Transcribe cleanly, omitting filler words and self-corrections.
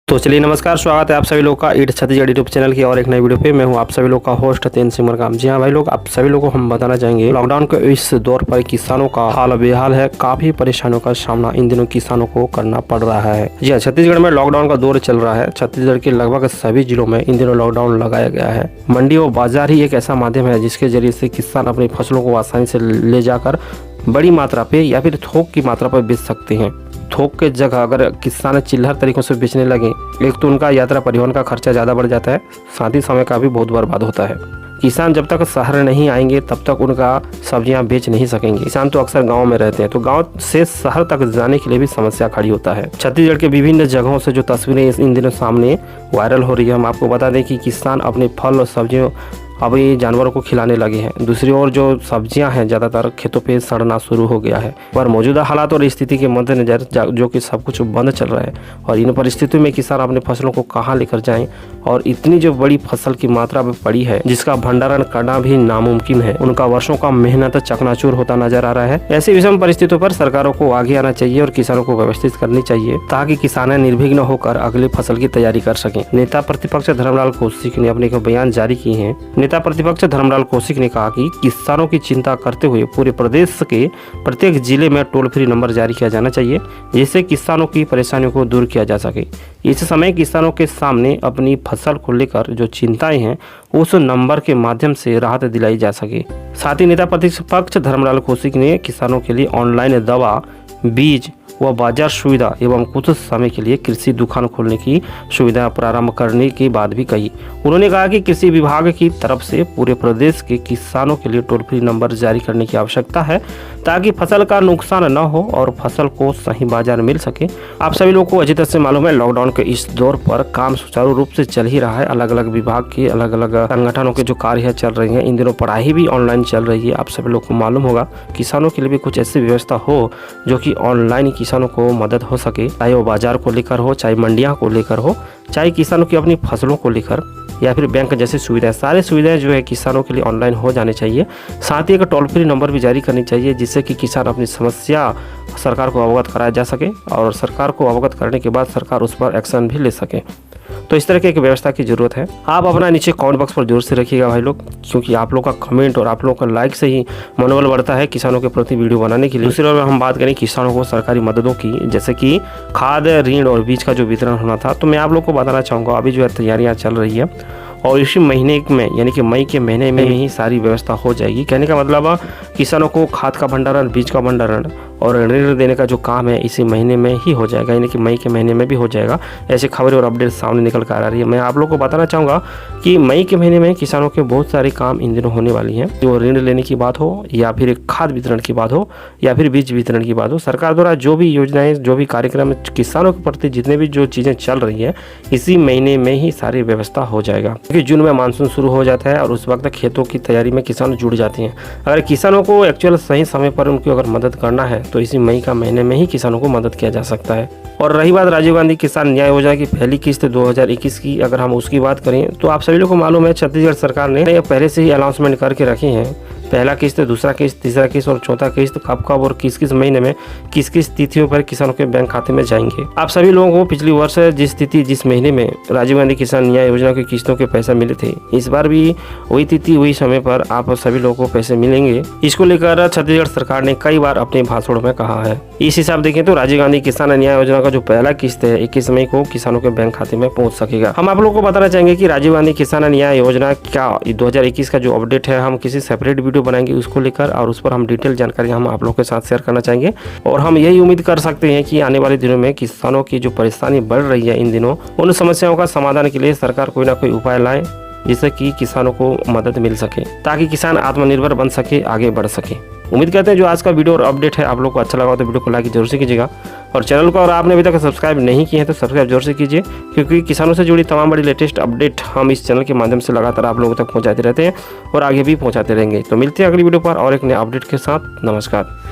तो चलिए नमस्कार, स्वागत है आप सभी लोग का ईट छत्तीसगढ़ यूट्यूब चैनल की और एक नई वीडियो पे। मैं हूं आप सभी लोग का होस्ट तेन सिमर काम। जी हां भाई लोग, आप सभी लोगों को हम बताना चाहेंगे लॉकडाउन के इस दौर पर किसानों का हाल बेहाल है। काफी परेशानियों का सामना इन दिनों किसानों को करना पड़ रहा है। जी हां, छत्तीसगढ़ में लॉकडाउन का दौर चल रहा है। छत्तीसगढ़ के लगभग सभी जिलों में इन दिनों लॉकडाउन लगाया गया है। मंडी और बाजार ही एक ऐसा माध्यम है जिसके जरिए से किसान अपनी फसलों को आसानी से ले जाकर बड़ी मात्रा पे या फिर थोक की मात्रा पर बेच सकते हैं। थोक के जगह अगर किसान चिल्लर तरीकों से बेचने लगे, एक तो उनका यात्रा परिवहन का खर्चा ज़्यादा बढ़ जाता है, साथ ही समय का भी बहुत बर्बाद होता है। किसान जब तक शहर नहीं आएंगे तब तक उनका सब्जियां बेच नहीं सकेंगे। किसान तो अक्सर गांव में रहते हैं, तो गांव से शहर तक जाने के लिए भी समस्या खड़ी होता है। छत्तीसगढ़ के विभिन्न जगहों से जो तस्वीरें इन दिनों सामने वायरल हो रही है, हम आपको बता दें कि किसान अपने फल और सब्जियों अब ये जानवरों को खिलाने लगे हैं। दूसरी ओर जो सब्जियां हैं ज़्यादातर खेतों पे सड़ना शुरू हो गया है। पर मौजूदा हालात और स्थिति के मद्देनजर जो कि सब कुछ बंद चल रहा है, और इन परिस्थितियों में किसान अपने फसलों को कहां लेकर जाएं, और इतनी जो बड़ी फसल की मात्रा में पड़ी है जिसका भंडारण करना भी नामुमकिन है। उनका वर्षों का मेहनत चकनाचूर होता नजर आ रहा है। ऐसी विषम परिस्थितियों पर सरकारों को आगे आना चाहिए और किसानों को व्यवस्थित करनी चाहिए ताकि किसान निर्विघ्न होकर अगले फसल की तैयारी कर सकें। नेता प्रतिपक्ष धर्मलाल कौशिक ने अपने बयान जारी किए हैं। नेता प्रतिपक्ष धर्मलाल कौशिक ने कहा कि किसानों की चिंता करते हुए पूरे प्रदेश के प्रत्येक जिले में टोल फ्री नंबर जारी किया जाना चाहिए, जिससे किसानों की परेशानियों को दूर किया जा सके। इस समय किसानों के सामने अपनी फसल को लेकर जो चिंताएं हैं उस नंबर के माध्यम से राहत दिलाई जा सके। साथ ही नेता प्रतिपक्ष धर्मलाल कौशिक ने किसानों के लिए ऑनलाइन दवा, बीज व बाजार सुविधा एवं कुछ समय के लिए कृषि दुकान खोलने की सुविधा प्रारंभ करने की बात भी कही। उन्होंने कहा कि कृषि विभाग की तरफ से पूरे प्रदेश के किसानों के लिए टोल फ्री नंबर जारी करने की आवश्यकता है ताकि फसल का नुकसान न हो और फसल को सही बाजार मिल सके। आप सभी लोगों को अच्छी तरह से मालूम है, लॉकडाउन के इस दौर पर काम सुचारू रूप से चल ही रहा है। अलग अलग विभाग के अलग अलग संगठनों के जो कार्य चल रही है, इन दिनों पढ़ाई भी ऑनलाइन चल रही है। आप सभी लोग को मालूम होगा, किसानों के लिए भी कुछ ऐसी व्यवस्था हो जो कि ऑनलाइन किसानों को मदद हो सके, चाहे वो बाजार को लेकर हो, चाहे मंडियां को लेकर हो, चाहे किसानों की अपनी फसलों को लेकर, या फिर बैंक जैसी सुविधाएं। सारी सुविधाएं जो है किसानों के लिए ऑनलाइन हो जाने चाहिए। साथ ही एक टोल फ्री नंबर भी जारी करनी चाहिए जिससे कि किसान अपनी समस्या सरकार को अवगत कराया जा सके और सरकार को अवगत करने के बाद सरकार उस पर एक्शन भी ले सके। तो इस तरह की एक व्यवस्था की जरूरत है। आप अपना नीचे कमेंट बॉक्स पर जोर से रखिएगा भाई लोग, क्योंकि आप लोग का कमेंट और आप लोग का लाइक से ही मनोबल बढ़ता है किसानों के प्रति वीडियो बनाने के लिए। दूसरी ओर हम बात करें किसानों को सरकारी मददों की, जैसे कि खाद, ऋण और बीज का जो वितरण होना था, तो मैं आप लोग को बताना चाहूँगा अभी जो है तैयारियाँ चल रही है और इसी महीने में यानी कि मई के महीने में ही सारी व्यवस्था हो जाएगी। कहने का मतलब किसानों को खाद का भंडारण, बीज का भंडारण और ऋण देने का जो काम है इसी महीने में ही हो जाएगा, यानी कि मई के महीने में भी हो जाएगा। ऐसे खबरें और अपडेट सामने निकल कर आ रही है। मैं आप लोग को बताना चाहूँगा कि मई के महीने में किसानों के बहुत सारे काम इन दिनों होने वाली हैं। जो ऋण लेने की बात हो, या फिर खाद वितरण की बात हो, या फिर बीज वितरण की बात हो, सरकार द्वारा जो भी योजनाएं, जो भी कार्यक्रम किसानों के प्रति जितने भी जो चीज़ें चल रही है, इसी महीने में ही सारी व्यवस्था हो जाएगा। क्योंकि जून में मानसून शुरू हो जाता है और उस वक्त खेतों की तैयारी में किसान जुड़ जाते हैं। अगर किसानों को एक्चुअल सही समय पर उनकी अगर मदद करना है तो इसी मई का महीने में ही किसानों को मदद किया जा सकता है। और रही बात राजीव गांधी किसान न्याय योजना की पहली किस्त 2021 की, अगर हम उसकी बात करें तो आप सभी लोगों को मालूम है छत्तीसगढ़ सरकार ने पहले से ही अनाउंसमेंट करके रखे हैं। पहला किस्त, दूसरा किस्त, तीसरा किस्त और चौथा किस्त कब और किस महीने में किस तिथियों पर किसानों के बैंक खाते में जाएंगे। आप सभी लोगों को पिछली वर्ष जिस महीने में राजीव गांधी किसान न्याय योजना की किस्तों के पैसे मिले थे, इस बार भी वही तिथि वही समय पर आप सभी लोगों को पैसे मिलेंगे। इसको लेकर छत्तीसगढ़ सरकार ने कई बार अपने भाषणों में कहा है। इस हिसाब देखें तो राजीव गांधी किसान न्याय योजना का जो पहला किस्त है 21 मई को किसानों के बैंक खाते में पहुंच सकेगा। हम आप लोगों को बताना चाहेंगे कि राजीव गांधी किसान न्याय योजना क्या 2021 का जो अपडेट है, हम किसी सेपरेट वीडियो बनाएंगे उसको लेकर, और उस पर हम डिटेल जानकारी हम आप लोगों के साथ शेयर करना चाहेंगे। और हम यही उम्मीद कर सकते हैं कि आने वाले दिनों में किसानों की जो परेशानी बढ़ रही है इन दिनों, उन समस्याओं का समाधान के लिए सरकार कोई ना कोई उपाय लाए जिससे कि किसानों को मदद मिल सके, ताकि किसान आत्मनिर्भर बन सके, आगे बढ़ सके। उम्मीद करते हैं जो आज का वीडियो और अपडेट है आप लोग को अच्छा लगा तो वीडियो को लाइक जरूर से कीजिएगा, और चैनल को अगर आपने अभी तक सब्सक्राइब नहीं किए हैं तो सब्सक्राइब जरूर से कीजिए, क्योंकि किसानों से जुड़ी तमाम बड़ी लेटेस्ट अपडेट हम इस चैनल के माध्यम से लगातार आप लोगों तक पहुंचाते रहते हैं और आगे भी पहुंचाते रहेंगे। तो मिलते हैं अगली वीडियो पर और एक नए अपडेट के साथ। नमस्कार।